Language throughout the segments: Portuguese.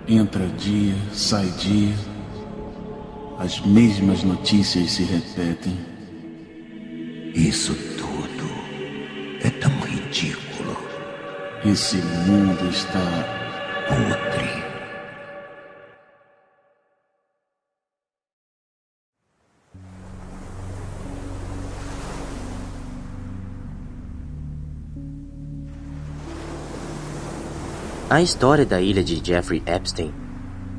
Entra dia, sai dia, as mesmas notícias se repetem. Isso tudo é tão ridículo. Esse mundo está podre. A história da ilha de Jeffrey Epstein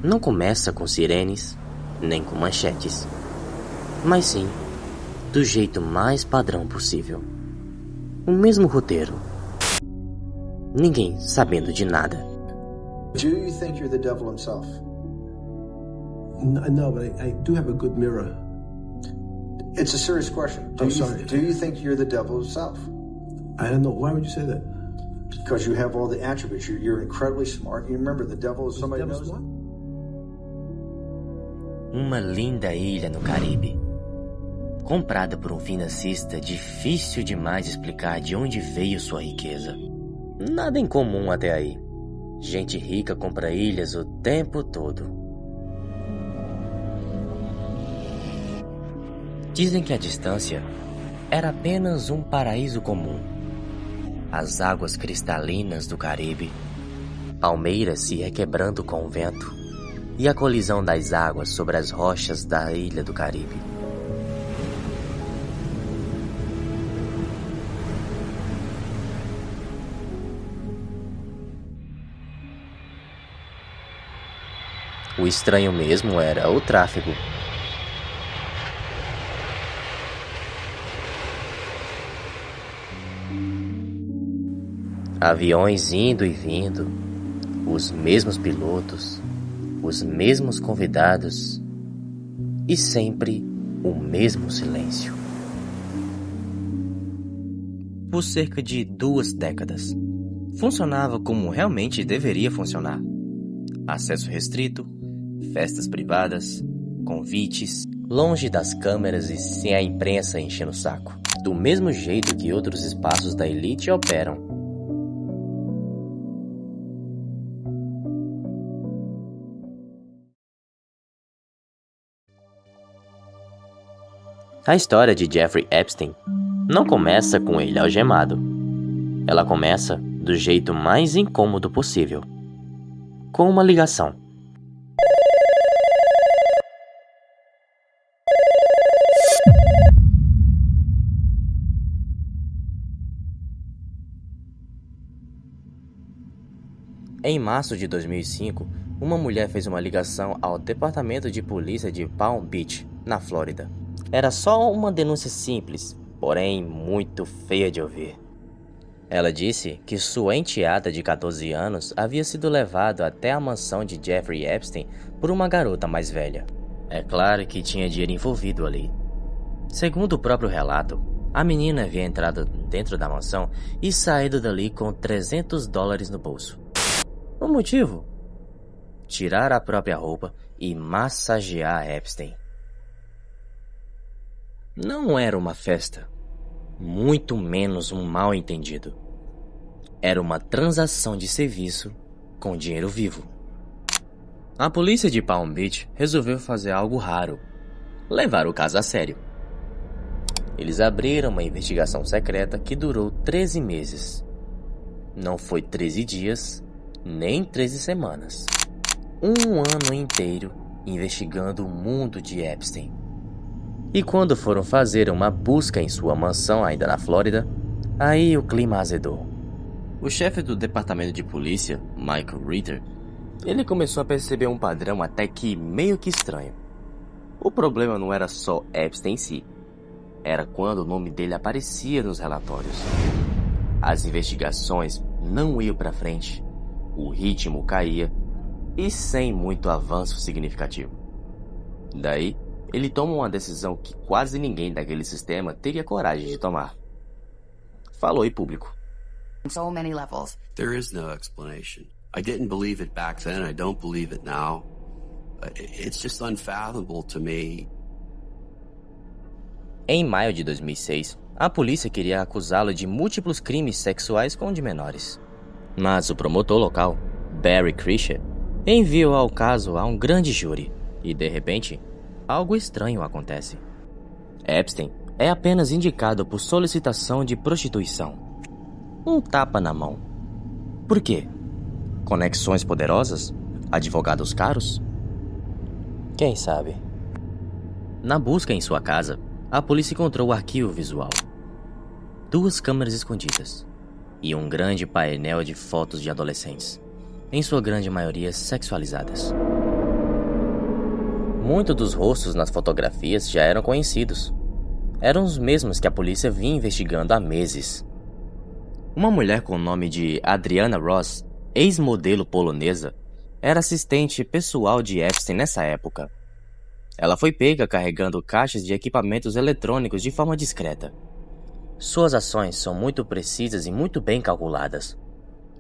não começa com sirenes, nem com manchetes, mas sim do jeito mais padrão possível. O mesmo roteiro. Ninguém sabendo de nada. Do you think you're the devil himself? No, but I do have a good mirror. It's a serious question. Do you think you're the devil himself? I don't know. Why would you say that? Because you have all the attributes. You're incredibly smart. You remember the devil is somebody who knows that? Uma linda ilha no Caribe, comprada por um financista difícil demais de explicar de onde veio sua riqueza. Nada em comum até aí. Gente rica compra ilhas o tempo todo. Dizem que a distância era apenas um paraíso comum. As águas cristalinas do Caribe, palmeiras se requebrando com o vento e a colisão das águas sobre as rochas da ilha do Caribe. O estranho mesmo era o tráfego. Aviões indo e vindo, os mesmos pilotos, os mesmos convidados e sempre o mesmo silêncio. Por cerca de 2 décadas, funcionava como realmente deveria funcionar. Acesso restrito, festas privadas, convites, longe das câmeras e sem a imprensa enchendo o saco. Do mesmo jeito que outros espaços da elite operam. A história de Jeffrey Epstein não começa com ele algemado. Ela começa do jeito mais incômodo possível, com uma ligação. Em março de 2005, uma mulher fez uma ligação ao Departamento de Polícia de Palm Beach, na Flórida. Era só uma denúncia simples, porém muito feia de ouvir. Ela disse que sua enteada de 14 anos havia sido levada até a mansão de Jeffrey Epstein por uma garota mais velha. É claro que tinha dinheiro envolvido ali. Segundo o próprio relato, a menina havia entrado dentro da mansão e saído dali com $300 no bolso. O motivo? Tirar a própria roupa e massagear Epstein. Não era uma festa, muito menos um mal-entendido. Era uma transação de serviço com dinheiro vivo. A polícia de Palm Beach resolveu fazer algo raro: levar o caso a sério. Eles abriram uma investigação secreta que durou 13 meses. Não foi 13 dias, nem 13 semanas. Um ano inteiro investigando o mundo de Epstein. E quando foram fazer uma busca em sua mansão ainda na Flórida, aí o clima azedou. O chefe do departamento de polícia, Michael Ritter, ele começou a perceber um padrão até que meio que estranho. O problema não era só Epstein em si, era quando o nome dele aparecia nos relatórios. As investigações não iam para frente, o ritmo caía e sem muito avanço significativo. Daí, ele toma uma decisão que quase ninguém daquele sistema teria coragem de tomar. Falou em público. So many levels. There is no explanation. I didn't believe it back then. I don't believe it now. It's just unfathomable to me. Em maio de 2006, a polícia queria acusá-lo de múltiplos crimes sexuais com de menores. Mas o promotor local, Barry Krischer, enviou ao caso a um grande júri e, de repente, algo estranho acontece. Epstein é apenas indicado por solicitação de prostituição. Um tapa na mão. Por quê? Conexões poderosas? Advogados caros? Quem sabe? Na busca em sua casa, a polícia encontrou o arquivo visual. 2 câmeras escondidas e um grande painel de fotos de adolescentes, em sua grande maioria sexualizadas. Muitos dos rostos nas fotografias já eram conhecidos. Eram os mesmos que a polícia vinha investigando há meses. Uma mulher com o nome de Adriana Ross, ex-modelo polonesa, era assistente pessoal de Epstein nessa época. Ela foi pega carregando caixas de equipamentos eletrônicos de forma discreta. Suas ações são muito precisas e muito bem calculadas.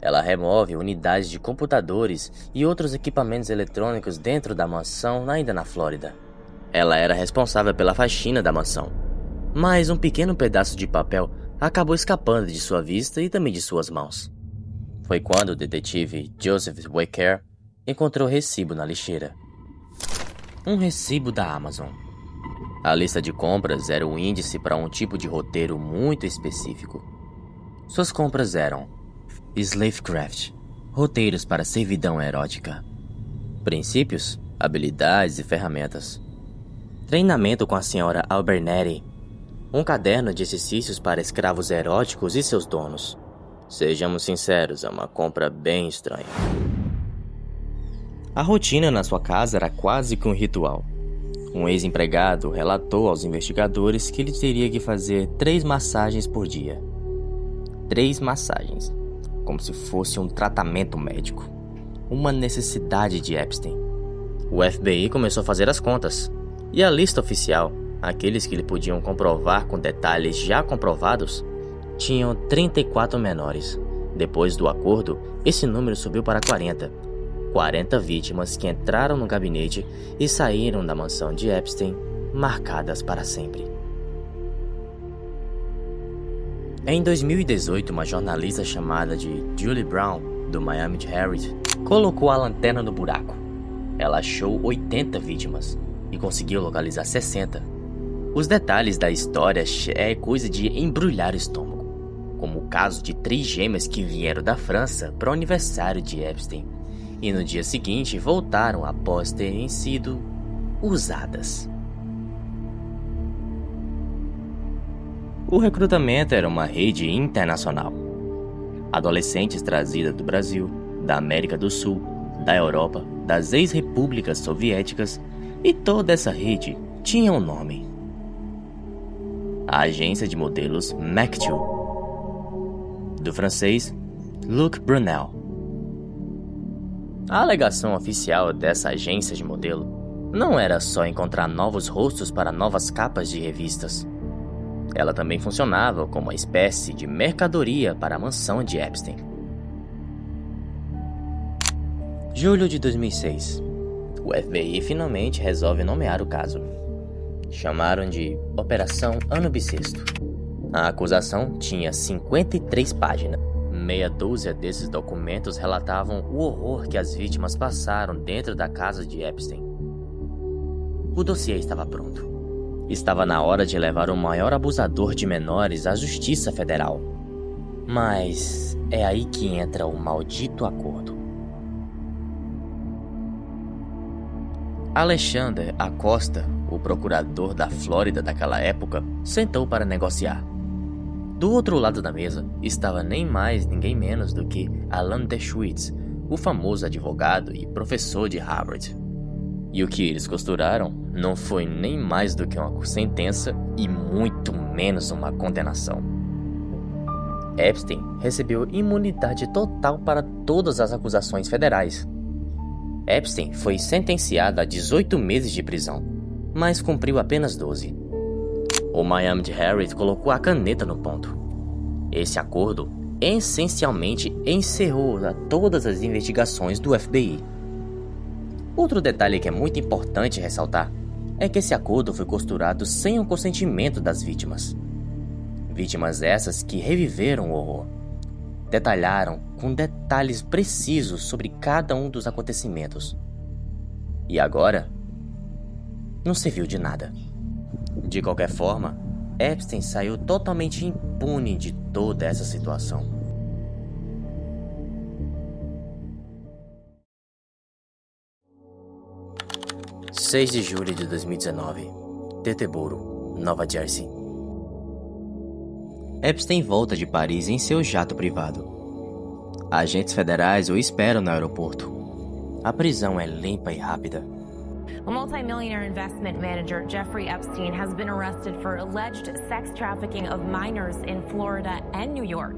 Ela remove unidades de computadores e outros equipamentos eletrônicos dentro da mansão ainda na Flórida. Ela era responsável pela faxina da mansão, mas um pequeno pedaço de papel acabou escapando de sua vista e também de suas mãos. Foi quando o detetive Joseph Waker encontrou o recibo na lixeira. Um recibo da Amazon. A lista de compras era o índice para um tipo de roteiro muito específico. Suas compras eram Slavecraft, roteiros para servidão erótica. Princípios, habilidades e ferramentas. Treinamento com a senhora Albernetti. Um caderno de exercícios para escravos eróticos e seus donos. Sejamos sinceros, é uma compra bem estranha. A rotina na sua casa era quase que um ritual. Um ex-empregado relatou aos investigadores que ele teria que fazer 3 massagens por dia. 3 massagens, como se fosse um tratamento médico. Uma necessidade de Epstein. O FBI começou a fazer as contas, e a lista oficial, aqueles que lhe podiam comprovar com detalhes já comprovados, tinham 34 menores. Depois do acordo, esse número subiu para 40. 40 vítimas que entraram no gabinete e saíram da mansão de Epstein, marcadas para sempre. Em 2018, uma jornalista chamada de Julie Brown, do Miami Herald, colocou a lanterna no buraco. Ela achou 80 vítimas e conseguiu localizar 60. Os detalhes da história é coisa de embrulhar o estômago, como o caso de 3 gêmeas que vieram da França para o aniversário de Epstein e no dia seguinte voltaram após terem sido usadas. O recrutamento era uma rede internacional. Adolescentes trazidas do Brasil, da América do Sul, da Europa, das ex-repúblicas soviéticas, e toda essa rede tinha um nome: a agência de modelos MacTube, do francês Luc Brunel. A alegação oficial dessa agência de modelo não era só encontrar novos rostos para novas capas de revistas. Ela também funcionava como uma espécie de mercadoria para a mansão de Epstein. Julho de 2006. O FBI finalmente resolve nomear o caso. Chamaram de Operação Ano Bissexto. A acusação tinha 53 páginas. Meia dúzia desses documentos relatavam o horror que as vítimas passaram dentro da casa de Epstein. O dossiê estava pronto. Estava na hora de levar o maior abusador de menores à Justiça Federal. Mas é aí que entra o maldito acordo. Alexander Acosta, o procurador da Flórida daquela época, sentou para negociar. Do outro lado da mesa estava nem mais ninguém menos do que Alan Dershowitz, o famoso advogado e professor de Harvard. E o que eles costuraram não foi nem mais do que uma sentença e muito menos uma condenação. Epstein recebeu imunidade total para todas as acusações federais. Epstein foi sentenciado a 18 meses de prisão, mas cumpriu apenas 12. O Miami Herald colocou a caneta no ponto. Esse acordo essencialmente encerrou todas as investigações do FBI. Outro detalhe que é muito importante ressaltar é que esse acordo foi costurado sem o consentimento das vítimas. Vítimas essas que reviveram o horror. detalharam com detalhes precisos sobre cada um dos acontecimentos. E agora, não serviu de nada. De qualquer forma, Epstein saiu totalmente impune de toda essa situação. – 6 de julho de 2019, Teterboro, Nova Jersey. Epstein volta de Paris em seu jato privado. Agentes federais o esperam no aeroporto. A prisão é limpa e rápida. A multi-millionaire investment manager, Jeffrey Epstein, has been arrested for alleged sex trafficking of minors in Florida and New York.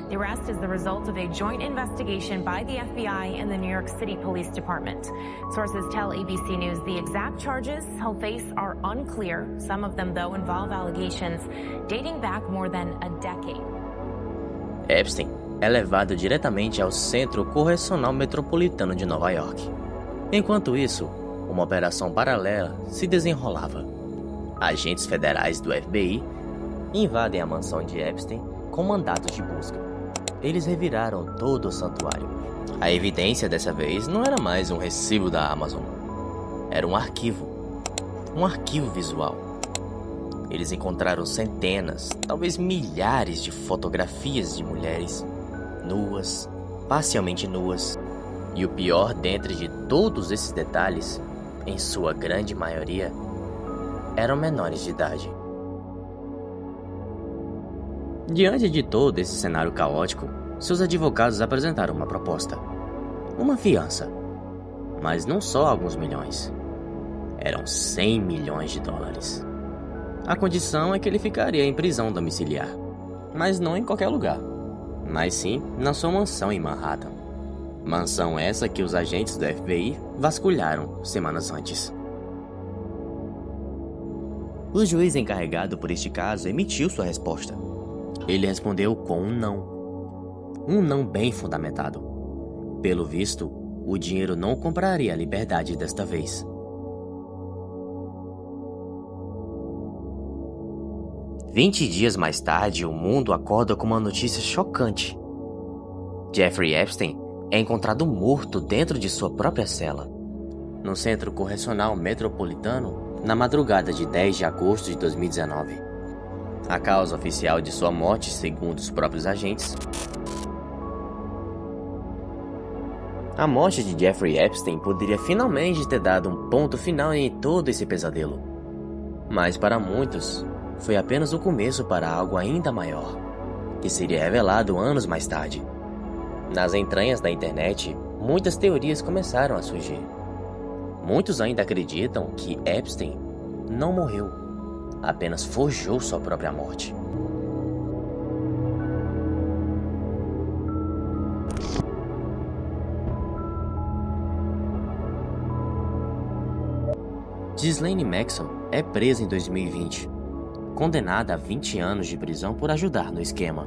The arrest is the result of a joint investigation by the FBI and the New York City Police Department. Sources tell ABC News the exact charges he'll face are unclear. Some of them, though, involve allegations dating back more than a decade. Epstein é levado diretamente ao Centro Correcional Metropolitano de Nova York. Enquanto isso, uma operação paralela se desenrolava. Agentes federais do FBI invadem a mansão de Epstein com mandados de busca. Eles reviraram todo o santuário. A evidência dessa vez não era mais um recibo da Amazon. Era um arquivo visual. Eles encontraram centenas, talvez milhares de fotografias de mulheres nuas, parcialmente nuas. E o pior dentre de todos esses detalhes, em sua grande maioria, eram menores de idade. Diante de todo esse cenário caótico, seus advogados apresentaram uma proposta. Uma fiança. Mas não só alguns milhões. Eram 100 milhões de dólares. A condição é que ele ficaria em prisão domiciliar. Mas não em qualquer lugar. Mas sim na sua mansão em Manhattan. Mansão essa que os agentes do FBI vasculharam semanas antes. O juiz encarregado por este caso emitiu sua resposta. Ele respondeu com um não. Um não bem fundamentado. Pelo visto, o dinheiro não compraria a liberdade desta vez. Vinte dias mais tarde, o mundo acorda com uma notícia chocante. Jeffrey Epstein é encontrado morto dentro de sua própria cela, no Centro Correcional Metropolitano, na madrugada de 10 de agosto de 2019. A causa oficial de sua morte, segundo os próprios agentes, a morte de Jeffrey Epstein poderia finalmente ter dado um ponto final em todo esse pesadelo. Mas para muitos, foi apenas o começo para algo ainda maior, que seria revelado anos mais tarde. Nas entranhas da internet, muitas teorias começaram a surgir. Muitos ainda acreditam que Epstein não morreu, apenas forjou sua própria morte. Ghislaine Maxwell é presa em 2020, condenada a 20 anos de prisão por ajudar no esquema.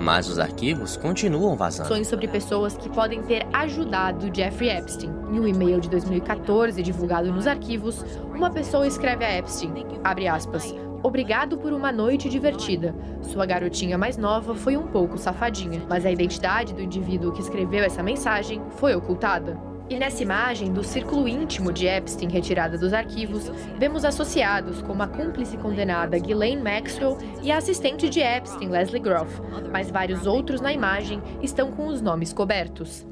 Mas os arquivos continuam vazando. Sobre pessoas que podem ter ajudado Jeffrey Epstein. Em um e-mail de 2014 divulgado nos arquivos, uma pessoa escreve a Epstein, abre aspas, "Obrigado por uma noite divertida. Sua garotinha mais nova foi um pouco safadinha, mas a identidade do indivíduo que escreveu essa mensagem foi ocultada." E nessa imagem do círculo íntimo de Epstein retirada dos arquivos, vemos associados como a cúmplice condenada Ghislaine Maxwell e a assistente de Epstein, Leslie Groff, mas vários outros na imagem estão com os nomes cobertos.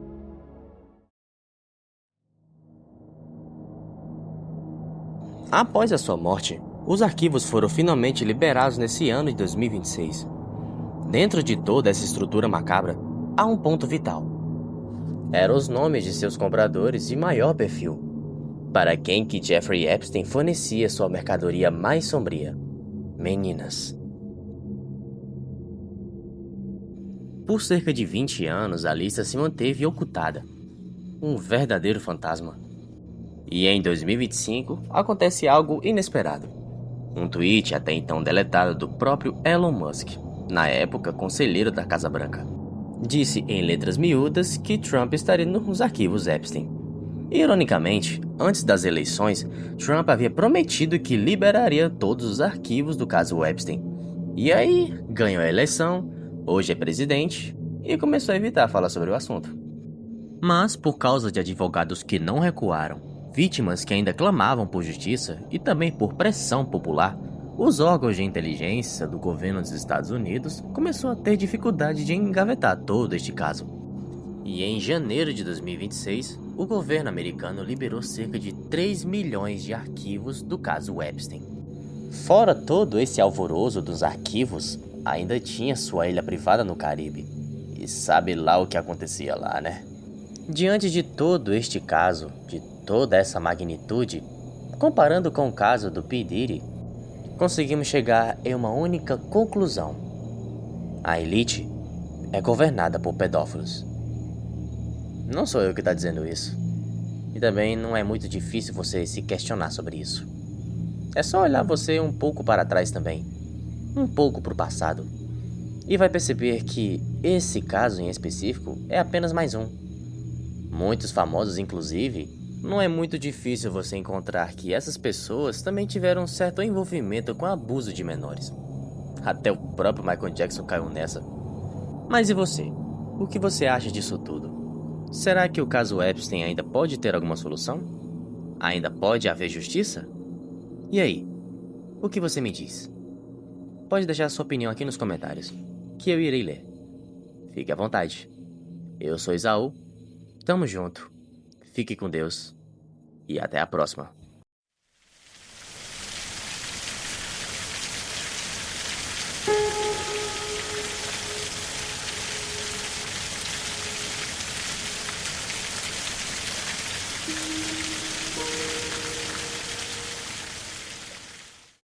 Após a sua morte, os arquivos foram finalmente liberados nesse ano de 2026. Dentro de toda essa estrutura macabra, há um ponto vital. Eram os nomes de seus compradores de maior perfil, para quem que Jeffrey Epstein fornecia sua mercadoria mais sombria: meninas. Por cerca de 20 anos, a lista se manteve ocultada. Um verdadeiro fantasma. E em 2025, acontece algo inesperado. Um tweet até então deletado do próprio Elon Musk, na época conselheiro da Casa Branca, disse em letras miúdas que Trump estaria nos arquivos Epstein. Ironicamente, antes das eleições, Trump havia prometido que liberaria todos os arquivos do caso Epstein. E aí, ganhou a eleição, hoje é presidente e começou a evitar falar sobre o assunto. Mas, por causa de advogados que não recuaram, vítimas que ainda clamavam por justiça e também por pressão popular, os órgãos de inteligência do governo dos Estados Unidos começou a ter dificuldade de engavetar todo este caso. E em janeiro de 2026, o governo americano liberou cerca de 3 milhões de arquivos do caso Epstein. Fora todo esse alvoroço dos arquivos, ainda tinha sua ilha privada no Caribe. E sabe lá o que acontecia lá, né? Diante de todo este caso, de toda essa magnitude, comparando com o caso do P. Diddy, conseguimos chegar em uma única conclusão. A elite é governada por pedófilos. Não sou eu que está dizendo isso. E também não é muito difícil você se questionar sobre isso. É só olhar você um pouco para trás também. Um pouco para o passado. E vai perceber que esse caso em específico é apenas mais um. Muitos famosos, inclusive, não é muito difícil você encontrar que essas pessoas também tiveram um certo envolvimento com abuso de menores. Até o próprio Michael Jackson caiu nessa. Mas e você? O que você acha disso tudo? Será que o caso Epstein ainda pode ter alguma solução? Ainda pode haver justiça? E aí? O que você me diz? Pode deixar sua opinião aqui nos comentários, que eu irei ler. Fique à vontade. Eu sou Isaú. Tamo junto. Fique com Deus. E até a próxima.